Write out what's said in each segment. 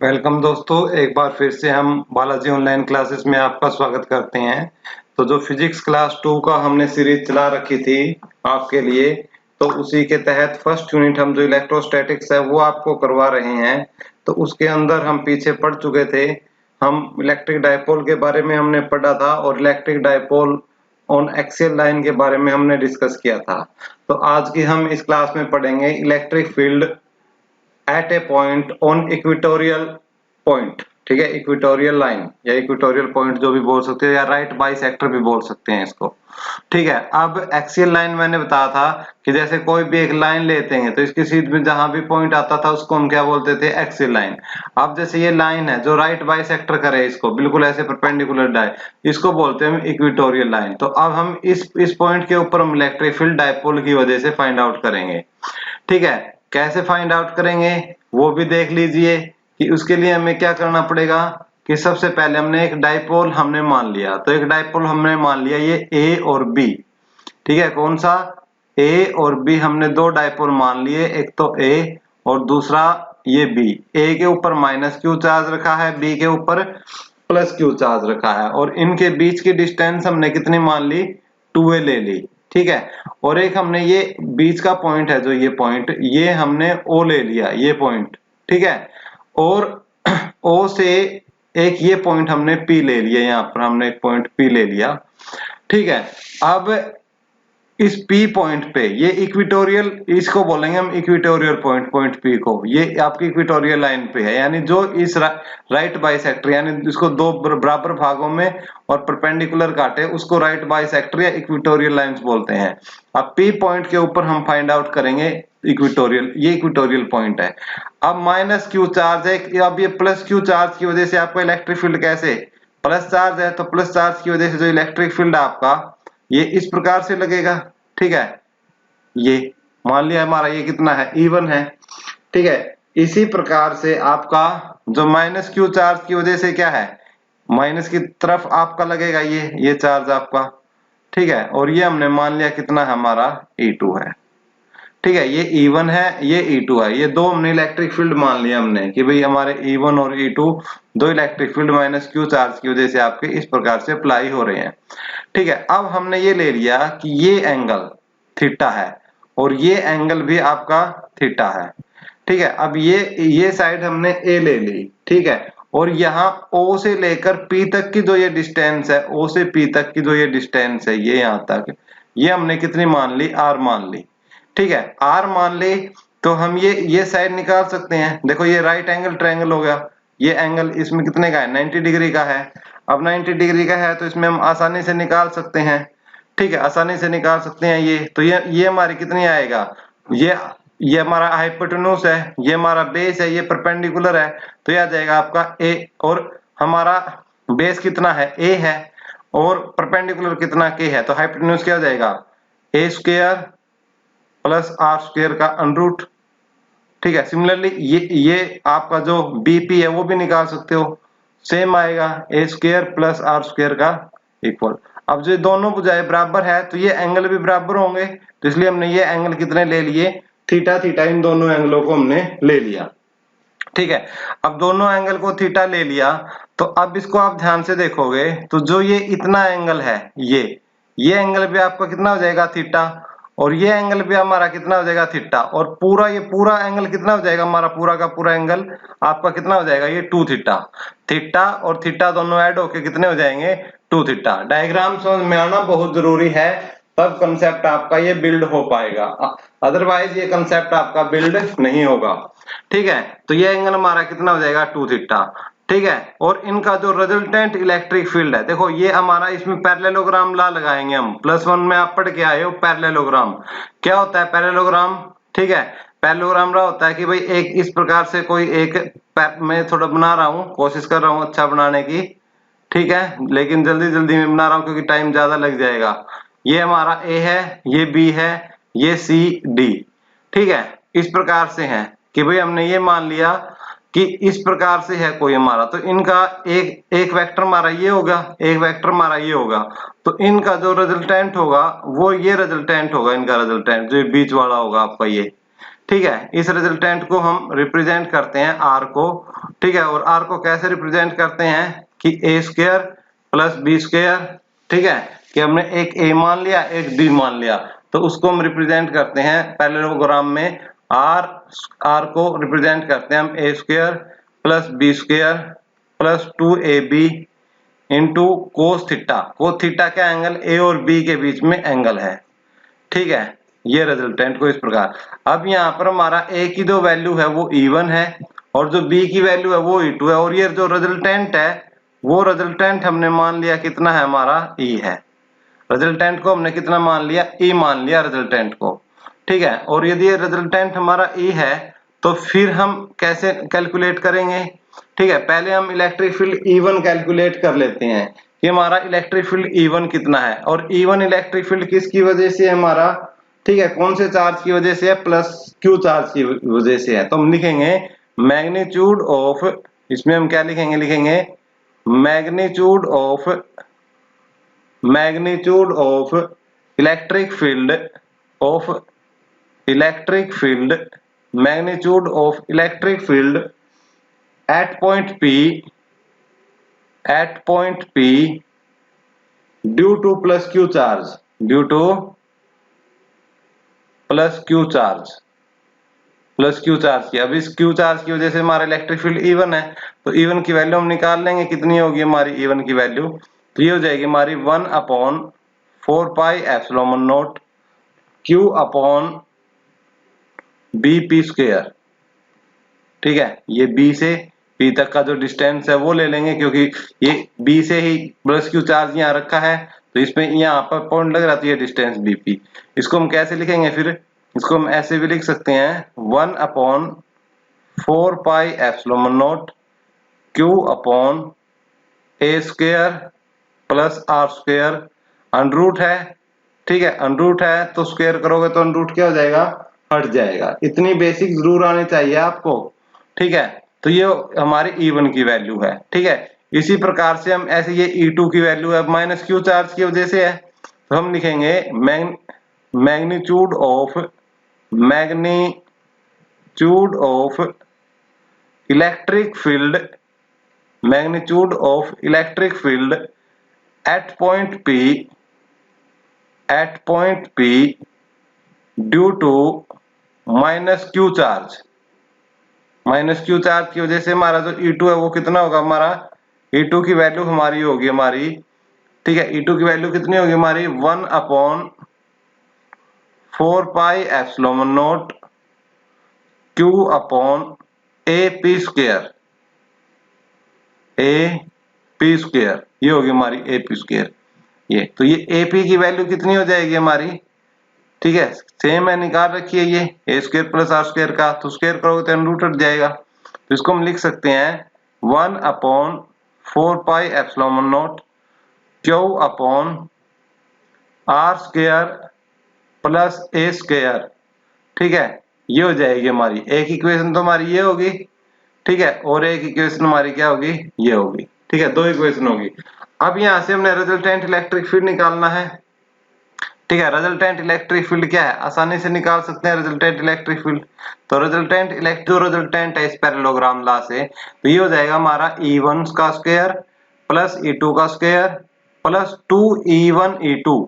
Welcome दोस्तों, एक बार फिर से हम बालाजी ऑनलाइन क्लासेस में आपका स्वागत करते हैं। तो जो फिजिक्स क्लास 2 का हमने सीरीज चला रखी थी आपके लिए, तो उसी के तहत फर्स्ट यूनिट हम जो इलेक्ट्रोस्टैटिक्स है वो आपको करवा रहे हैं। तो उसके अंदर हम पीछे पढ़ चुके थे। हम इलेक्ट्रिक डायपोल के बारे में हमने पढ़ा था और electric dipole on axial line के बारे में हमने डिस्कस किया था। तो आज की हम इस क्लास में पढ़ेंगे electric field eight A point on equatorial point. ठीक है, इक्वेटोरियल लाइन या इक्वेटोरियल पॉइंट जो भी बोल सकते हो, या राइट बाइसेक्टर भी बोल सकते हैं इसको। ठीक है, अब एक्सियल लाइन मैंने बताया था कि जैसे कोई भी एक लाइन लेते हैं तो इसकी सीध में जहां भी पॉइंट आता था उसको हम क्या बोलते थे, एक्सियल लाइन। अब जैसे ये लाइन है जो राइट बाइसेक्टर करे इसको बिल्कुल ऐसे परपेंडिकुलर डाय, इसको बोलते हैं हम इक्वेटोरियल लाइन। तो अब हम इस पॉइंट के ऊपर हम इलेक्ट्रिक फील्ड डायपोल की वजह से फाइंड आउट करेंगे। ठीक है, कैसे फाइंड आउट करेंगे वो भी देख लीजिए कि उसके लिए हमें क्या करना पड़ेगा कि सबसे पहले हमने एक डाइपोल हमने मान लिया। तो एक डाइपोल हमने मान लिया ये ए और बी। ठीक है, कौन सा, ए और बी, हमने दो डाइपोल मान लिए, एक तो ए और दूसरा ये बी। ए के ऊपर माइनस क्यू चार्ज रखा है, बी के ऊपर प्लस क्यू चार्ज रखा है, और इनके बीच की डिस्टेंस हमने कितनी मान ली, 2a ले ली। ठीक है, और एक हमने ये बीच का पॉइंट है जो ये पॉइंट, ये हमने ओ ले लिया, ये पॉइंट। ठीक है, और ओ से एक ये पॉइंट हमने पी ले लिया, यहाँ पर हमने एक पॉइंट पी ले लिया। ठीक है, अब इस P पॉइंट पे ये इक्वेटोरियल, इसको बोलेंगे हम इक्वेटोरियल पॉइंट, पॉइंट P को। ये आपकी इक्वेटोरियल लाइन पे है, यानी जो इस राइट बाइसेक्टर, यानी इसको दो बराबर भागों में और परपेंडिकुलर काटे उसको राइट बाइसेक्टर या इक्वेटोरियल लाइंस बोलते हैं। अब P पॉइंट के ऊपर हम फाइंड आउट करेंगे इक्वेटोरियल, ये इक्वेटोरियल पॉइंट है। अब माइनस क्यू चार्ज है, अब ये प्लस क्यू चार्ज की वजह से आपका इलेक्ट्रिक फील्ड कैसे, प्लस चार्ज है तो प्लस चार्ज की वजह से जो इलेक्ट्रिक फील्ड है आपका ये इस प्रकार से लगेगा। ठीक है, ये मान लिया हमारा ये कितना है, E1 है। ठीक है, इसी प्रकार से आपका जो माइनस क्यू चार्ज की वजह से क्या है, माइनस की तरफ आपका लगेगा ये चार्ज आपका। ठीक है, और ये हमने मान लिया कितना है हमारा, E2 है। ठीक है, ये E1 है, ये E2 है, ये दो हमने इलेक्ट्रिक फील्ड मान लिया हमने कि भाई हमारे E1 और E2 दो electric field minus Q charge की वजह से आपके इस प्रकार से अप्लाई हो रहे हैं। ठीक है, अब हमने ये ले लिया कि ये एंगल थीटा है और ये एंगल भी आपका थीटा है। ठीक है, अब ये साइड हमने ए ले ली। ठीक है, और यहाँ O से लेकर P तक की जो ये डिस्टेंस है, O से P तक की जो ये डिस्टेंस है, ये यहाँ तक, ये हमने कितनी मान ली, R मान ली। ठीक है, R मान ली, तो हम ये साइड निकाल सकते हैं। देखो ये राइट एंगल ट्रायंगल हो गया, ये एंगल इसमें कितने का है, 90 डिग्री का है। अब 90 डिग्री का है तो इसमें हम आसानी से निकाल सकते हैं। ठीक है, आसानी से निकाल सकते हैं ये। तो ये हमारी कितनी आएगा, ये हमारा हाइपोटेन्यूज है, ये हमारा बेस है, ये परपेंडिकुलर है, तो ये आ जाएगा आपका ए। और हमारा बेस कितना है, ए है, और परपेंडिकुलर कितना, के है, तो हाइपोटेन्यूज क्या हो जाएगा, ए स्क्वायर प्लस आर स्क्वायर का अंडरूट। ठीक है, सिमिलरली ये आपका जो बीपी है वो भी निकाल सकते हो, सेम आएगा, ए स्क्वायर प्लस आर स्क्वायर का इक्वल। अब जो दोनों भुजाएं बराबर है तो ये एंगल भी बराबर होंगे, तो इसलिए हमने ये एंगल कितने ले लिए, थीटा थीटा, इन दोनों एंगलों को हमने ले लिया। ठीक है, अब दोनों एंगल को थीटा ले लिया, तो अब इसको आप ध्यान से देखोगे तो जो ये इतना एंगल है, ये एंगल भी आपका कितना हो जाएगा, थीटा, और ये एंगल भी हमारा कितना हो जाएगा, थीटा, और पूरा ये पूरा एंगल कितना हो जाएगा, हमारा पूरा का पूरा एंगल आपका कितना हो जाएगा, ये 2 थीटा। थीटा और थीटा दोनों ऐड होके कितने हो जाएंगे, 2 थीटा। डायग्राम समझ में आना बहुत जरूरी है, तब कंसेप्ट आपका ये बिल्ड हो पाएगा, अदरवाइज ये कंसेप्ट आपका बिल्ड नहीं होगा। ठीक है, तो ये एंगल हमारा कितना हो जाएगा, 2 थीटा। ठीक है, और इनका जो रिजल्टेंट इलेक्ट्रिक फील्ड है, देखो ये हमारा, इसमें पैरेललोग्राम ला लगाएंगे हम, +1 में आप पढ़ के आए हो पैरेललोग्राम। क्या होता है पैरेललोग्राम, ठीक है, पैरेललोग्राम रहा होता है कि भाई एक इस प्रकार से कोई एक, मैं थोड़ा बना रहा हूँ, कोशिश कर रहा हूँ अच्छा बनाने की। ठीक है, लेकिन जल्दी जल्दी में बना रहा हूँ क्योंकि टाइम ज्यादा लग जाएगा। ये हमारा ए है, ये बी है, ये सी डी। ठीक है, इस प्रकार से है कि भाई हमने ये मान लिया कि इस प्रकार से है कोई हमारा, तो इनका एक वेक्टर हमारा ये होगा, एक वेक्टर हमारा ये होगा, तो इनका जो रिजल्टेंट होगा वो ये रिजल्टेंट होगा, इनका रिजल्टेंट जो बीच वाला होगा आपका ये। ठीक है, इस रिजल्टेंट को हम रिप्रेजेंट करते हैं आर को, ठीक है, और आर को कैसे रिप्रेजेंट करते हैं कि ए स्क्वायर प्लस बी स्क्वायर, ठीक है, कि हमने एक ए मान लिया एक बी मान लिया, तो उसको हम रिप्रेजेंट करते हैं पैरेललोग्राम में आर को रिप्रेजेंट करते हैं हम A square plus B square plus 2ab into cos theta. Cos theta क्या एंगल ए और बी के बीच में एंगल है, ठीक है, ये रिजल्टेंट को इस प्रकार। अब यहाँ पर हमारा ए की जो वैल्यू है वो E1 है और जो बी की वैल्यू है वो E2 है, और ये जो रिजल्टेंट है वो रिजल्टेंट हमने मान लिया कितना है हमारा E है। रिजल्टेंट को हमने कितना मान लिया, E मान लिया रिजल्टेंट को, ठीक है। और यदि ये रिजल्टेंट हमारा E है तो फिर हम कैसे कैलकुलेट करेंगे, ठीक है, पहले हम इलेक्ट्रिक फील्ड E1 कैलकुलेट कर लेते हैं कि हमारा इलेक्ट्रिक फील्ड E1 कितना है, और E1 इलेक्ट्रिक फील्ड किसकी वजह से हमारा, ठीक है, कौन से चार्ज की वजह से है, प्लस क्यू चार्ज की वजह से है। तो हम लिखेंगे मैग्नीट्यूड ऑफ, इसमें हम क्या लिखेंगे, लिखेंगे magnitude of electric field magnitude of electric field at point P due two plus Q charge, due two plus Q charge की। अब इस क्यू चार्ज की वजह से हमारा इलेक्ट्रिक फील्ड E1 है, तो E1 की वैल्यू हम निकाल लेंगे, कितनी होगी हमारी E1 की वैल्यू, तो ये हो जाएगी हमारी 1/4 pi epsilon naught Q upon BP square, ठीक है, ये B से P तक का जो डिस्टेंस है वो ले लेंगे, क्योंकि ये B से ही प्लस क्यू चार्ज यहाँ रखा है, तो इसमें यहाँ पर पॉइंट लग रहा है, तो ये डिस्टेंस BP। इसको हम कैसे लिखेंगे, फिर इसको हम ऐसे भी लिख सकते हैं 1/4 pi epsilon naught Q upon A square plus R square, under root है, ठीक है, अंडररूट है तो स्क्वायर करोगे तो अंडररूट क्या हो जाएगा, हट जाएगा। इतनी बेसिक जरूर आनी चाहिए आपको, ठीक है। तो ये हमारी E1 की वैल्यू है, ठीक है। इसी प्रकार से हम ऐसे, ये E2 की वैल्यू है माइनस क्यू चार्ज की वजह से है, तो हम लिखेंगे magnitude of electric field at point P due to minus Q charge की वजह से हमारा जो E2 है वो कितना होगा, हमारा E2 की वैल्यू हमारी होगी हमारी, ठीक है, E2 की वैल्यू कितनी होगी हमारी 1/4 pi epsilon naught Q upon AP square, ये होगी हमारी AP स्क्वायर। ये तो ये AP की वैल्यू कितनी हो जाएगी हमारी, ठीक है, सेम है, निकाल रखी है ये A square plus R square का, तो स्क्वायर करोगे तो रूट हट जाएगा, तो इसको हम लिख सकते हैं 1/4 pi epsilon naught Q upon R square plus A square, ठीक है, ये हो जाएगी हमारी एक इक्वेशन, तो हमारी ये होगी, ठीक है, और एक इक्वेशन हमारी क्या होगी, ये होगी, ठीक है, दो इक्वेशन होगी। अब यहां से हमने रिजल्टेंट इलेक्ट्रिक फील्ड निकालना है, ठीक है। रिजल्टेंट इलेक्ट्रिक फील्ड क्या है, आसानी से निकाल सकते हैं रिजल्टेंट इलेक्ट्रिक फील्ड। तो रिजल्टेंट है इस पैरेललोग्राम लॉ से, तो ये हो जाएगा हमारा E1 का स्क्वायर प्लस E2 का square plus 2E1 E2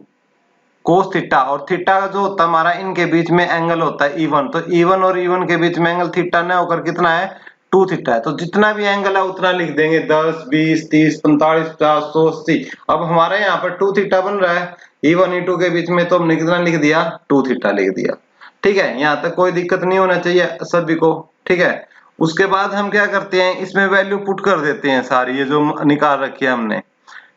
cos theta, और थीटा का जो होता है हमारा इनके बीच में एंगल होता है E1, तो E1 और E1 के बीच में एंगल थीटा न होकर कितना है, 2 थीटा है, तो जितना भी एंगल है उतना लिख देंगे, 10 20 30 45 50 100 80। अब हमारे यहाँ पर 2 थीटा बन रहा है E1 E2 के बीच में, तो हमने कितना लिख दिया, 2 थीटा लिख दिया, ठीक है। यहाँ तक कोई दिक्कत नहीं होना चाहिए सभी को, ठीक है। उसके बाद हम क्या करते हैं, इसमें वैल्यू पुट कर देते हैं सारी, ये जो निकाल रखी है हमने,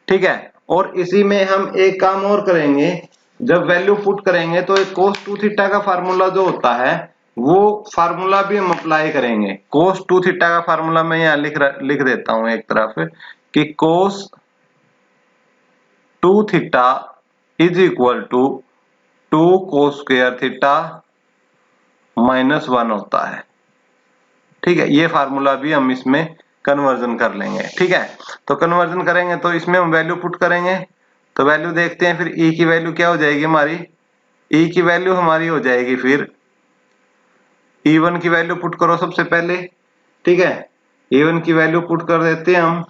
ठीक है। और इसी में हम एक काम और करेंगे, जब वैल्यू पुट करेंगे तो एक cos 2 थीटा का फार्मूला जो होता है वो फार्मूला भी हम अप्लाई करेंगे। cos 2 थीटा का फार्मूला मैं यहाँ लिख देता हूं एक तरफ कि cos 2 theta is equal to 2 cos square theta -1 होता है, ठीक है। ये फार्मूला भी हम इसमें कन्वर्जन कर लेंगे, ठीक है। तो कन्वर्जन करेंगे तो इसमें हम वैल्यू पुट करेंगे, तो वैल्यू देखते हैं, फिर E की वैल्यू क्या हो जाएगी हमारी, E की वैल्यू हमारी हो जाएगी फिर E1 की वैल्यू पुट करो सबसे पहले, ठीक है। E1 की वैल्यू पुट कर देते हैं हम,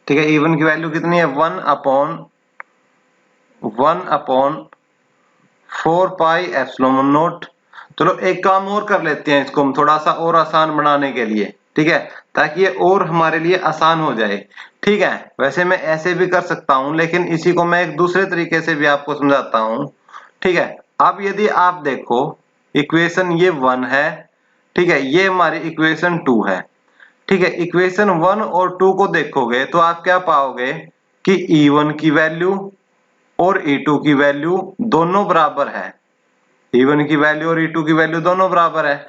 ठीक है। E1 की वैल्यू कितनी है, 1/4 पाई एप्सिलॉन नॉट। चलो एक काम और कर लेते हैं, इसको हम थोड़ा सा और आसान बनाने के लिए, ठीक है, ताकि ये और हमारे लिए आसान हो जाए, ठीक है। वैसे मैं ऐसे भी कर सकता हूं, लेकिन इसी को मैं एक दूसरे तरीके से भी आपको समझाता हूं, ठीक है। अब यदि आप देखो इक्वेशन ये 1 है, ठीक है, ये हमारी इक्वेशन 2 है, ठीक है। इक्वेशन 1 और 2 को देखोगे तो आप क्या पाओगे कि E1 की वैल्यू और E2 की वैल्यू दोनों बराबर है। E1 की वैल्यू और E2 की वैल्यू दोनों बराबर है,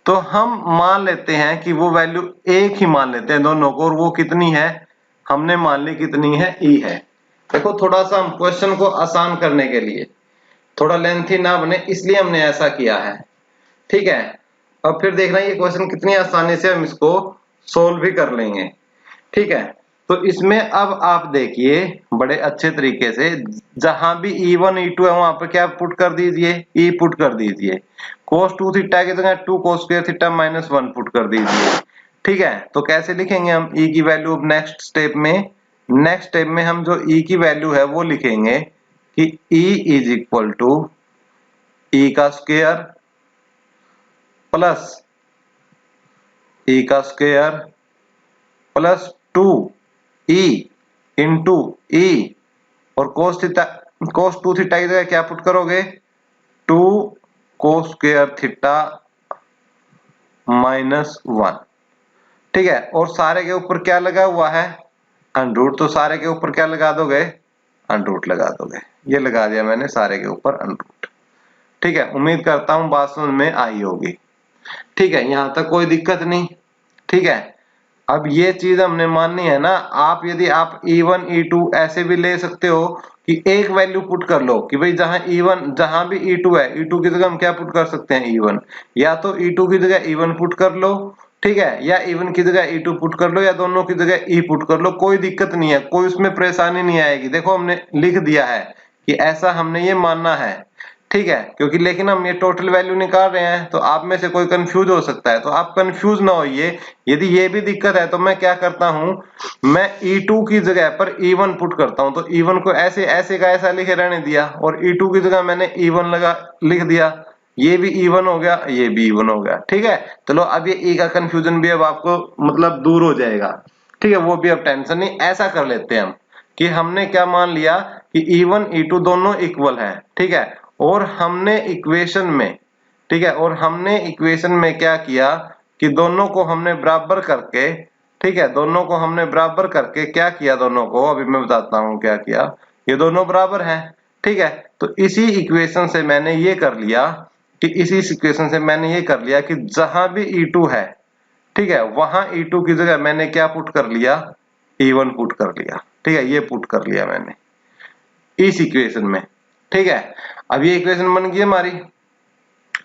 तो हम मान लेते हैं कि वो वैल्यू एक ही मान लेते हैं दोनों को, और वो कितनी है, हमने मान ली कितनी है, E है। देखो थोड़ा सा हम क्वेश्चन को आसान करने के लिए, थोड़ा लेंथी ना बने इसलिए हमने ऐसा किया है, ठीक है। अब फिर देखना ये क्वेश्चन कितनी आसानी से हम इसको सोल्व भी कर लेंगे, ठीक है। तो इसमें अब आप देखिए बड़े अच्छे तरीके से, जहां भी E1 E2 है वहां पर क्या पुट कर दीजिए, E पुट कर दीजिए। cos 2 थीटा की जगह 2 cos square theta minus 1 put कर दीजिए, ठीक है। तो कैसे लिखेंगे हम E की वैल्यू अब नेक्स्ट स्टेप में हम जो E की वैल्यू है वो लिखेंगे कि E is equal to E का स्क्वायर प्लस E का square plus 2E into E, और cos 2 थीटा की जगह क्या पुट करोगे, 2 cos स्क्वायर थीटा माइनस 1, ठीक है। और सारे के ऊपर क्या लगा हुआ है, अंडर रूट, तो सारे के ऊपर क्या लगा दोगे, अंडर रूट लगा दोगे। ये लगा दिया मैंने सारे के ऊपर अंडर रूट, ठीक है। उम्मीद करता हूं बात समझ में आई होगी, ठीक है, यहां तक कोई दिक्कत नहीं, ठीक है। अब ये चीज हमने माननी है ना, आप यदि आप E1 E2 ऐसे भी ले सकते हो कि एक वैल्यू पुट कर लो कि भाई जहां भी E2 है, E2 की जगह हम क्या पुट कर सकते हैं, E1, या तो E2 की जगह E1 पुट कर लो, ठीक है, या E1 की जगह E2 पुट कर लो, या दोनों की जगह E पुट कर लो, कोई दिक्कत नहीं है, कोई उसमें परेशानी नहीं आएगी। देखो हमने लिख दिया है कि ऐसा हमने ये मानना है, ठीक है, क्योंकि लेकिन हम ये टोटल वैल्यू निकाल रहे हैं, तो आप में से कोई कंफ्यूज हो सकता है, तो आप कंफ्यूज ना होइए। यदि ये भी दिक्कत है तो मैं क्या करता हूं, मैं E2 की जगह पर E1 पुट करता हूं, तो E1 को ऐसे ऐसे का ऐसा लिखे रहने दिया, और E2 की जगह मैंने E1 लिख दिया, ये भी E1 हो गया, ये भी E1 हो गया, ठीक है। चलो अब ये E का कंफ्यूजन भी अब आपको मतलब दूर हो जाएगा, ठीक है, वो भी अब टेंशन नहीं। ऐसा कर लेते हैं हम कि हमने क्या मान लिया कि E1 E2 दोनों इक्वल है, ठीक है, और हमने इक्वेशन में, ठीक है, और हमने इक्वेशन में क्या किया कि दोनों को हमने बराबर करके, ठीक है, दोनों को हमने बराबर करके क्या किया, दोनों को अभी मैं बताता हूं क्या किया, ये दोनों बराबर हैं, ठीक है। तो इसी इक्वेशन से मैंने ये कर लिया कि जहां भी E2 है, ठीक है, वहां E2 की जगह मैंने क्या पुट कर लिया, E1 पुट कर लिया, ठीक है, ये पुट कर लिया मैंने इस इक्वेशन में, ठीक है। अब ये इक्वेशन बन गई हमारी,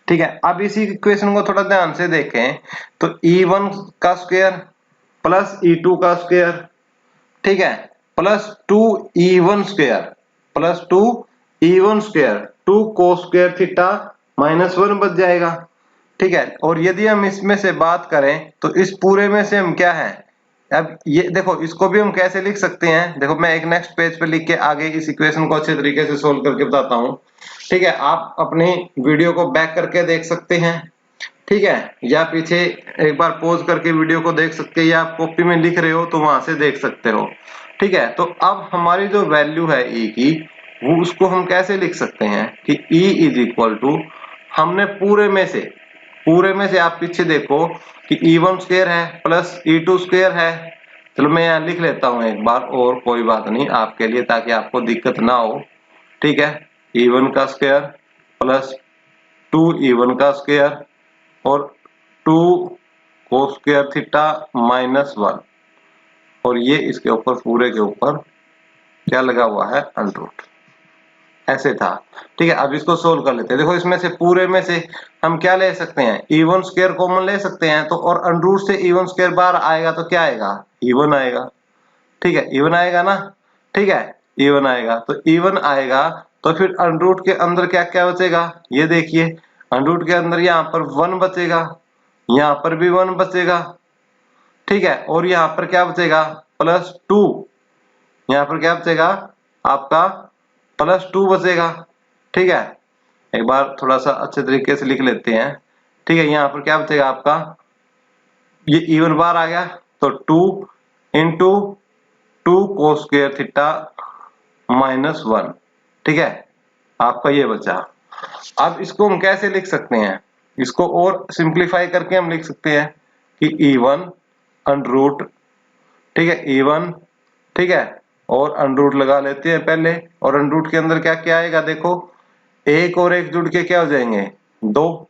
ठीक है। अब इसी इक्वेशन को थोड़ा ध्यान से देखें तो E1 का स्क्वायर प्लस E2 का स्क्वायर, ठीक है, plus 2E1 square plus 2E1 square 2 cos square theta minus 1 बच जाएगा, ठीक है। और यदि हम इसमें से बात करें तो इस पूरे में से हम क्या है, अब ये देखो इसको भी हम कैसे लिख सकते हैं, देखो मैं एक नेक्स्ट पेज पे लिख के आगे इस इक्वेशन को अच्छे तरीके से सोल्व करके बताता हूँ, ठीक है। आप अपनी वीडियो को बैक करके देख सकते हैं, ठीक है, या पीछे एक बार पॉज करके वीडियो को देख सकते हैं, या आप कॉपी में लिख रहे हो तो वहां से देख सकते हो, ठीक है। तो अब हमारी जो वैल्यू है E की, वो उसको हम कैसे लिख सकते हैं कि E इज इक्वल टू, हमने पूरे में से आप पीछे देखो कि E1 स्क्वायर है प्लस E2 स्क्वायर है। चलो मैं यहाँ लिख लेता हूँ एक बार, और कोई बात नहीं आपके लिए, ताकि आपको दिक्कत ना हो, ठीक है। E1 का स्क्वायर प्लस 2E1 का स्क्वायर और 2 cos स्क्वायर थीटा माइनस 1, और ये इसके ऊपर पूरे के ऊपर क्या लगा हुआ है, अंडर रूट, ऐसे था, ठीक है। अब इसको सोल्व कर लेते हैं। देखो इसमें से पूरे में से हम क्या ले सकते हैं, E1 स्क्वायर कॉमन ले सकते हैं, तो और अंडर रूट से E1 स्क्वायर बाहर आएगा तो क्या आएगा, E1 आएगा, ठीक है, E1 आएगा ना, ठीक है, E1 आएगा, तो E1 आएगा, तो फिर अंडर रूट के अंदर क्या क्या बचेगा, ये देखिए अंडर रूट के अंदर यहाँ पर 1 बचेगा, यहाँ पर भी 1 बचेगा, ठीक है, और यहाँ पर क्या बचेगा +2, यहाँ पर क्या बचेगा आपका +2 बचेगा, ठीक है। एक बार थोड़ा सा अच्छे तरीके से लिख लेते हैं, ठीक है। यहाँ पर क्या बचेगा आपका, ये इवन बार आ गया तो 2 इंटू 2 cos स्क्वायर थीटा -1, ठीक है, आपका ये बचा। अब इसको हम कैसे लिख सकते हैं, इसको और सिंप्लीफाई करके हम लिख सकते हैं कि E1 अंडर रूट, ठीक है, E1, ठीक है, और अंडर रूट लगा लेते हैं पहले, और अंडर रूट के अंदर क्या क्या आएगा देखो, एक और एक जुड़ के क्या हो जाएंगे 2,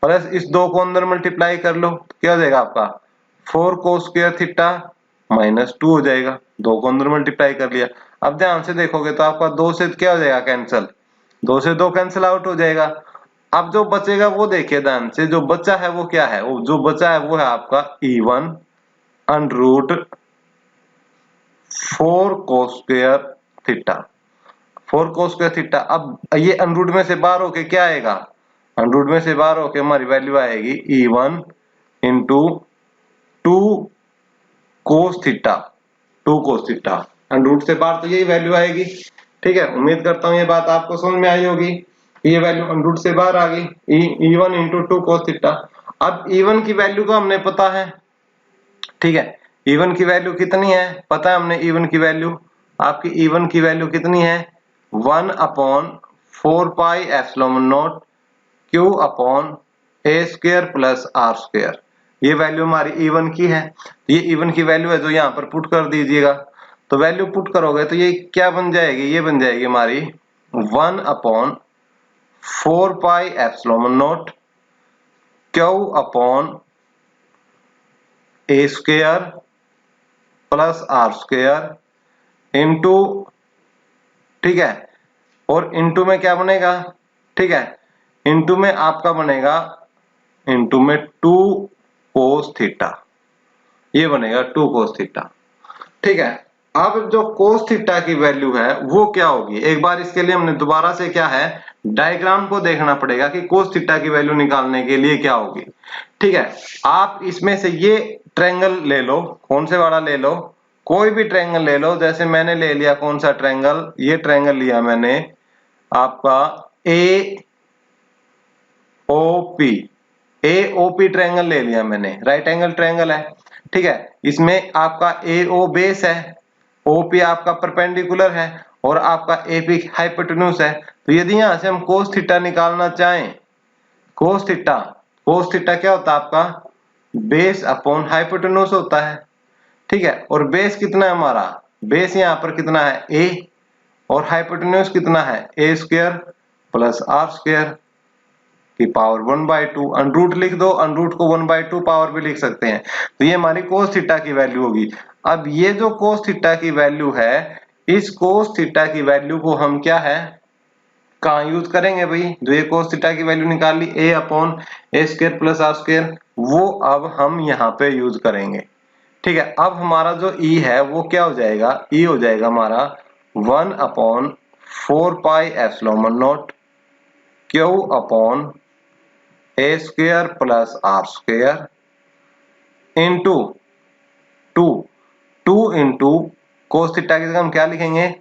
प्लस इस 2 को अंदर मल्टीप्लाई कर लो तो क्या हो जाएगा आपका 4 cos स्क्वायर थीटा -2 हो जाएगा, 2 को अंदर मल्टीप्लाई कर लिया। अब ध्यान से देखोगे तो आपका 2 से क्या हो जाएगा कैंसिल, 2 से 2 कैंसिल आउट हो जाएगा। अब जो बचेगा वो देखिए ध्यान से, जो बचा है वो क्या है, वो जो बचा है वो है आपका E1 under root 4 cos square theta, 4 cos square theta. अब ये अंडर रूट में से बाहर होके क्या आएगा, अंडर रूट में से बाहर होके हमारी वैल्यू आएगी E1 into 2 cos theta, 2 cos theta, under root से बाहर तो यही वैल्यू आएगी, ठीक है। उम्मीद करता हूँ ये बात आपको समझ में आई होगी, ये वैल्यू अंडर रूट से बाहर आ गई, E1 इंटू 2 cos थीटा। अब E1 की वैल्यू को हमने पता है, ठीक है, E1 की वैल्यू कितनी है पता है हमने, E1 की वैल्यू, आपकी E1 की वैल्यू कितनी है 1/4 pi epsilon naught Q upon A square plus R square, ये वैल्यू हमारी E1 की है। ये E1 की वैल्यू है जो यहाँ पर पुट कर दीजिएगा, तो वैल्यू पुट करोगे तो ये क्या बन जाएगी, ये बन जाएगी हमारी 1/4 pi epsilon naught Q upon A square plus R square into, ठीक है, और इंटू में क्या बनेगा, ठीक है, इंटू में आपका बनेगा, इंटू में 2 cos थीटा, ये बनेगा 2 cos थीटा, ठीक है। अब जो cos थीटा की वैल्यू है वो क्या होगी, एक बार इसके लिए हमने दोबारा से क्या है डायग्राम को देखना पड़ेगा कि cos थीटा की वैल्यू निकालने के लिए क्या होगी, ठीक है। आप इसमें से ये ट्रायंगल ले लो, कौन से वाला ले लो, कोई भी ट्रायंगल ले लो, जैसे मैंने ले लिया कौन सा ट्रायंगल, ये ट्रायंगल लिया मैंने आपका AOP ट्रायंगल ले लिया मैंने, राइट एंगल ट्रायंगल है, ठीक है। इसमें आपका AO बेस है, OP आपका परपेंडिकुलर है, और आपका AP हाइपोटेन्यूज है। तो यदि यहां से हम cos थीटा निकालना चाहें, cos थीटा क्या होता है आपका बेस अपॉन हाइपोटेन्यूज होता है, ठीक है। और बेस कितना है हमारा, बेस यहाँ पर कितना है A, और हाइपोटेन्यूज कितना है A square plus R square की पावर 1/2, अंडर रूट लिख दो, अंडर रूट को 1/2 पावर भी लिख सकते हैं, तो ये हमारी cos थीटा की वैल्यू होगी। अब ये जो cos थीटा की वैल्यू है, इस cos थीटा की वैल्यू को हम क्या है कहाँ यूज करेंगे भाई, जो ये cos थीटा की वैल्यू निकाल ली A upon A square plus R square, वो अब हम यहाँ पे यूज करेंगे, ठीक है। अब हमारा जो E है वो क्या हो जाएगा, E हो जाएगा हमारा 1/4 pi epsilon naught Q upon A square plus R square into 2 into cos theta की जगह हम क्या लिखेंगे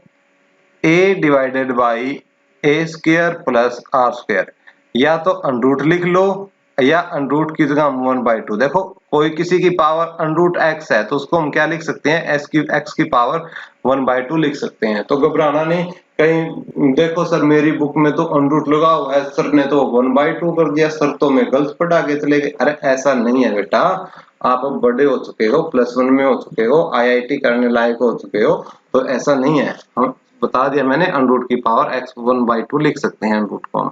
A divided by A square plus R square, या तो अंडर रूट लिख लो या अंडर रूट की जगह हम 1/2, देखो कोई किसी की पावर अंडर रूट x है तो उसको हम क्या लिख सकते हैं x की पावर 1/2 लिख सकते हैं, तो घबराना नहीं। कहीं देखो सर मेरी बुक में तो अंडर रूट लगा हुआ है, सर ने तो 1/2 कर दिया, सर तो मैं गलत पढ़ा के चले गए, अरे ऐसा नहीं है बेटा, आप अब बड़े हो चुके हो, +1 में हो चुके हो, IIT करने लायक हो चुके हो, तो ऐसा नहीं है, हम बता दिया मैंने अंडर रूट की पावर x 1/2 लिख सकते हैं अंडर रूट को हम,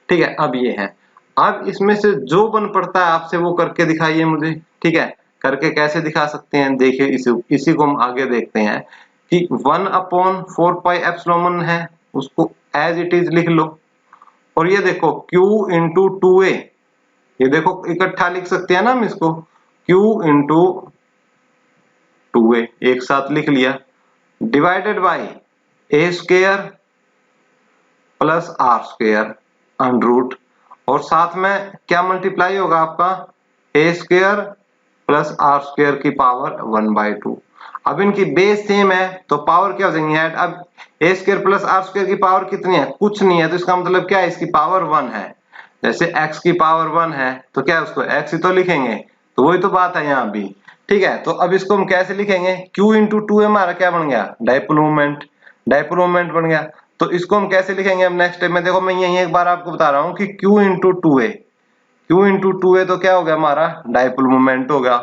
ठीक है। अब ये है, अब इसमें से जो बन पड़ता है आपसे वो करके दिखाइए मुझे, ठीक है। करके कैसे दिखा सकते हैं देखिए, इसी को हम आगे देखते हैं कि 1/4 पाई एप्सिलॉन है, उसको एज इट इज लिख लो, और ये देखो Q इंटू 2A, ये देखो इकट्ठा लिख सकते हैं ना हम इसको, Q इंटू 2A एक साथ लिख लिया, divided by A square plus R square under root, और साथ में क्या मल्टीप्लाई होगा आपका a square plus r square की पावर 1/2। अब इनकी बेस सेम है तो पावर क्या हो जाएंगी ऐड। अब a square plus r square की पावर कितनी है, कुछ नहीं है, तो इसका मतलब क्या है, इसकी पावर 1 है। जैसे x की पावर 1 है तो क्या है, उसको x ही तो लिखेंगे, तो वही तो बात है यहाँ भी। ठीक है, तो अब इसको हम कैसे लिखेंगे, q इंटू टू हमारा क्या बन गया, डाइपोल मोमेंट, डाइपोल मोमेंट बन गया। तो इसको हम कैसे लिखेंगे, अब नेक्स्ट स्टेप में देखो, मैं यही एक बार आपको बता रहा हूँ कि q इंटू टू है, q इंटू टू है तो क्या हो गया हमारा डाइपोल मोमेंट हो गया।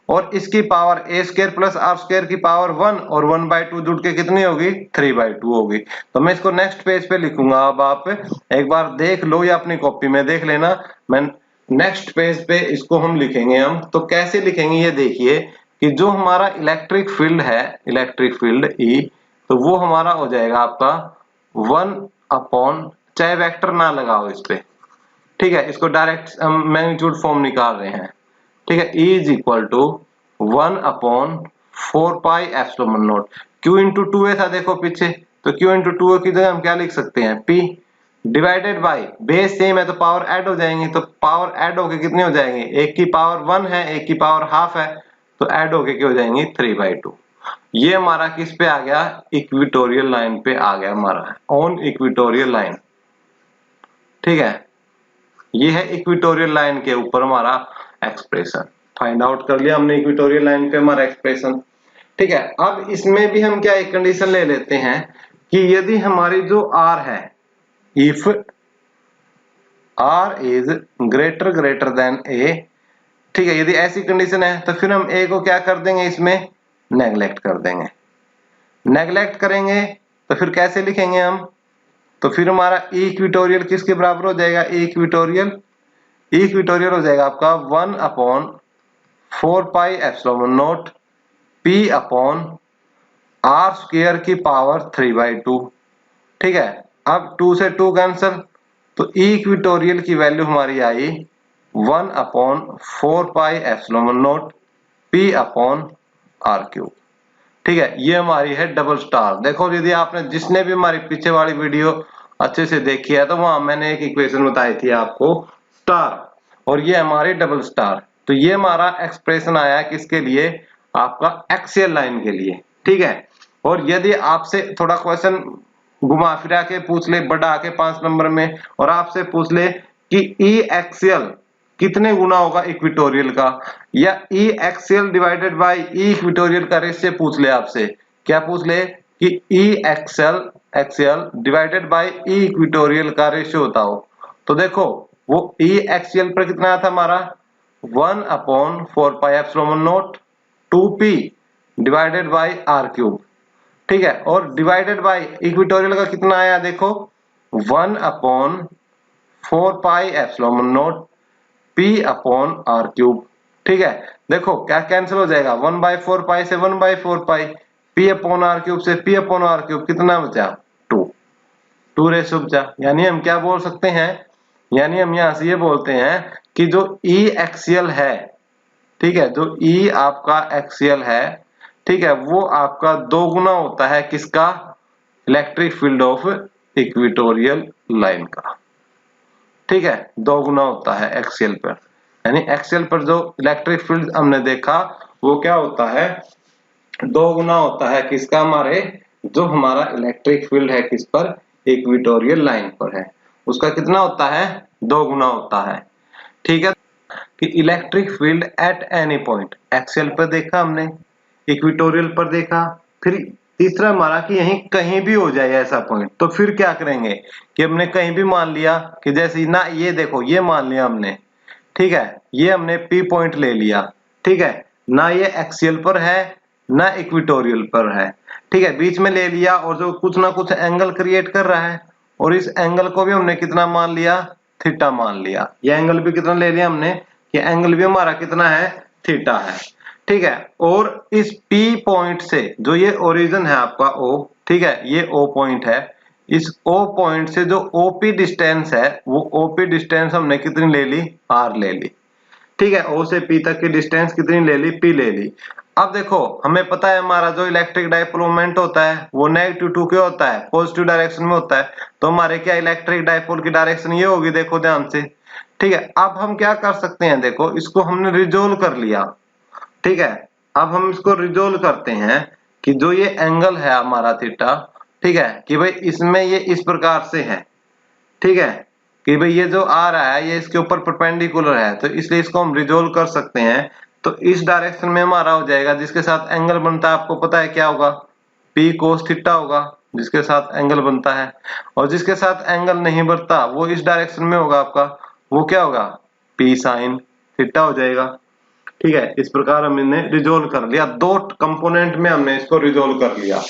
और इसकी power a square plus r square की पावर 1 और 1/2 जुड़ के कितनी होगी, 3/2 होगी। तो मैं इसको नेक्स्ट पेज पे लिखूंगा, अब आप एक बार देख लो या अपनी कॉपी में देख लेना। मैं नेक्स्ट पेज पे इसको हम लिखेंगे, हम तो कैसे लिखेंगे ये देखिए कि जो हमारा इलेक्ट्रिक फील्ड है, इलेक्ट्रिक फील्ड E, तो वो हमारा हो जाएगा आपका 1 अपॉन, चाहे वेक्टर ना लगाओ इस पे, ठीक है, इसको डायरेक्ट हम मैग्नीट्यूड फॉर्म निकाल रहे हैं। ठीक है, E is equal to 1 upon 4 pi epsilon naught, Q into two था देखो पीछे, तो Q इंटू टू की जगह हम क्या लिख सकते हैं, P divided by, base same है तो पावर ऐड हो जाएंगे, तो पावर ऐड होके कितने हो जाएंगे, एक की पावर 1 है, एक की पावर हाफ है, तो ऐड होके क्या हो जाएंगे 3/2। ये हमारा किस पे आ गया, इक्वेटोरियल लाइन पे आ गया हमारा, ऑन इक्वेटोरियल लाइन। ठीक है, ये है इक्वेटोरियल लाइन के ऊपर हमारा एक्सप्रेशन, फाइंड आउट कर लिया हमने इक्वेटोरियल लाइन पे हमारा एक्सप्रेशन। ठीक है, अब इसमें भी हम क्या एक कंडीशन ले लेते हैं कि यदि हमारी जो r है, if r is greater than a, ठीक है, यदि ऐसी कंडीशन है तो फिर हम a को क्या कर देंगे, इसमें नेग्लेक्ट कर देंगे। नेग्लेक्ट करेंगे तो फिर कैसे लिखेंगे हम, तो फिर हमारा E इक्वेटोरियल किसके बराबर हो जाएगा, E इक्वेटोरियल हो जाएगा आपका 1 upon 4 pi epsilon naught P upon r square की पावर 3/2। ठीक है, अब 2 से 2 कैंसिल, तो E इक्वेटोरियल की वैल्यू हमारी आई 1 upon 4 pi epsilon naught P upon r cube. ठीक है, ये हमारी है डबल स्टार। देखो यदि आपने, जिसने भी हमारी पीछे वाली वीडियो अच्छे से देखी है, तो वहां मैंने एक इक्वेशन बताई थी आपको स्टार, और ये हमारी डबल स्टार। तो ये हमारा एक्सप्रेशन आया है किसके लिए, आपका एक्सियल लाइन के लिए। ठीक है, और यदि आपसे थोड़ा क्वेश्चन घुमा फिरा के पूछ ले, बढ़ा के 5 नंबर में, और आपसे पूछ ले कि ई एक्सियल कितने गुना होगा इक्वेटोरियल का, या E axial divided by E equatorial का रेशियो पूछ ले आपसे, क्या पूछ ले कि E axial divided by E equatorial का रेशियो बताओ, तो देखो वो ई एक्सियल पर कितना आया था हमारा 1 upon 4 pi epsilon naught 2p divided by r cube. ठीक है, और डिवाइडेड बाय इक्वेटोरियल का कितना आया देखो 1 upon 4 pi epsilon naught p upon r cube. ठीक है, देखो क्या कैंसिल हो जाएगा, 1/4 पाई से 1/4 पाई, p अपॉन r क्यूब से p अपॉन r क्यूब, कितना बचा 2 रेशो बचा। यानी हम क्या बोल सकते हैं, यानी हम यहां से ये बोलते हैं कि जो E एक्सियल है, ठीक है, जो E आपका एक्सियल है, ठीक है, वो आपका 2 गुना होता है किसका, electric field of equatorial line का। ठीक है, 2 गुना होता है एक्सियल पर, यानी एक्सियल पर जो इलेक्ट्रिक फील्ड हमने देखा वो क्या होता है, 2 गुना होता है किसका, हमारे जो हमारा इलेक्ट्रिक फील्ड है किस पर, इक्वेटोरियल लाइन पर है, उसका कितना होता है 2 गुना होता है। ठीक है, कि electric field at any point, axial पर देखा हमने, इक्वेटोरियल पर देखा, फिर तीसरा हमारा कि यहीं कहीं भी हो जाए ऐसा पॉइंट, तो फिर क्या करेंगे कि हमने कहीं भी मान लिया कि जैसे ना, ये देखो ये मान लिया हमने, ठीक है, ये हमने P पॉइंट ले लिया, ठीक है, ना ये एक्सियल पर है ना इक्वेटोरियल पर है, ठीक है, बीच में ले लिया, और जो कुछ ना कुछ एंगल क्रिएट कर रहा है, और इस एंगल को भी हमने कितना मान लिया, थीटा मान लिया। ये एंगल भी कितना ले लिया हमने, ये एंगल भी हमारा कितना है, थीटा है। ठीक है, और इस P पॉइंट से जो ये ओरिजिन है आपका O, ठीक है, ये O पॉइंट है, इस O पॉइंट से जो OP डिस्टेंस है, वो OP डिस्टेंस हमने कितनी ले ली, R ले ली। ठीक है, O से P तक की डिस्टेंस कितनी ले ली, P ले ली। अब देखो हमें पता है हमारा जो इलेक्ट्रिक डाइपोल मोमेंट होता है वो -2 के होता है, पॉजिटिव डायरेक्शन में होता है, तो हमारे क्या इलेक्ट्रिक डाइपोल की डायरेक्शन ये होगी, देखो ध्यान से, ठीक है, अब हम क्या कर सकते हैं, देखो इसको हमने रिजोल्व कर लिया। ठीक है, अब हम इसको रिजोल्व करते हैं कि जो ये एंगल है हमारा थीटा, ठीक है, कि भाई इसमें ये इस प्रकार से है। ठीक है, कि भाई ये जो आ रहा है ये इसके ऊपर परपेंडिकुलर है, तो इसलिए इसको हम रिजोल्व कर सकते हैं। तो इस डायरेक्शन में हमारा हो जाएगा, जिसके साथ एंगल बनता है आपको पता है क्या होगा, P cos थीटा होगा, जिसके साथ एंगल बनता है। और जिसके साथ एंगल नहीं बनता वो इस डायरेक्शन में होगा आपका, वो क्या होगा, P sin थीटा हो जाएगा। ठीक है, इस प्रकार हमने रिजोल्व कर लिया, दो कंपोनेंट में हमने इसको रिजोल्व कर लिया।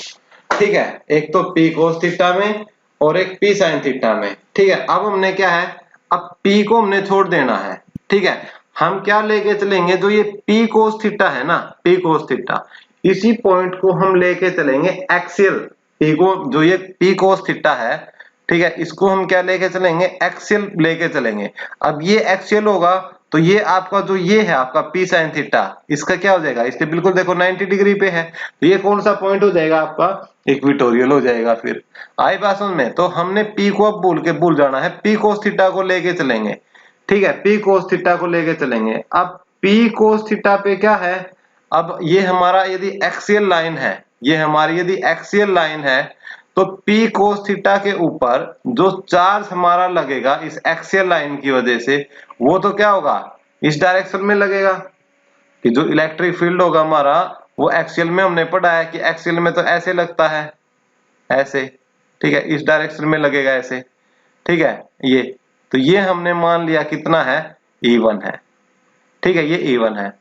ठीक है, एक तो P cos थीटा में और एक P sin थीटा में। ठीक है, अब हमने क्या है, अब P को हमने छोड़ देना है। ठीक है, हम क्या लेके चलेंगे, जो ये P cos थीटा है ना, P cos थीटा, इसी पॉइंट को हम लेके चलेंगे एक्सियल, P को, जो ये P cos थीटा है, ठीक है, इसको हम क्या लेके चलेंगे, एक्सियल लेके चलेंगे। अब ये एक्सियल होगा तो ये आपका जो ये है आपका P sin थीटा, इसका क्या हो जाएगा, इसके बिल्कुल देखो 90 डिग्री पे है, तो ये कौन सा पॉइंट हो जाएगा आपका, इक्वेटोरियल हो जाएगा। फिर आई बात समझ में, तो हमने P को अब भूल जाना है, P cos थीटा को लेके चलेंगे। ठीक है, P cos थीटा को लेके चलेंगे। अब P cos थीटा पे क्या है, अब ये हमारा यदि एक्सियल लाइन है, ये हमारी यदि एक्सियल लाइन है, तो P cos थीटा के ऊपर जो चार्ज हमारा लगेगा इस एक्सियल लाइन की वजह से, वो तो क्या होगा, इस डायरेक्शन में लगेगा, कि जो इलेक्ट्रिक फील्ड होगा हमारा वो एक्सियल में हमने पढ़ा है कि एक्सियल में तो ऐसे लगता है, ऐसे। ठीक है, इस डायरेक्शन में लगेगा ऐसे। ठीक है, ये तो ये हमने मान लिया कितना है, E1 है। ठीक है, ये E1 है।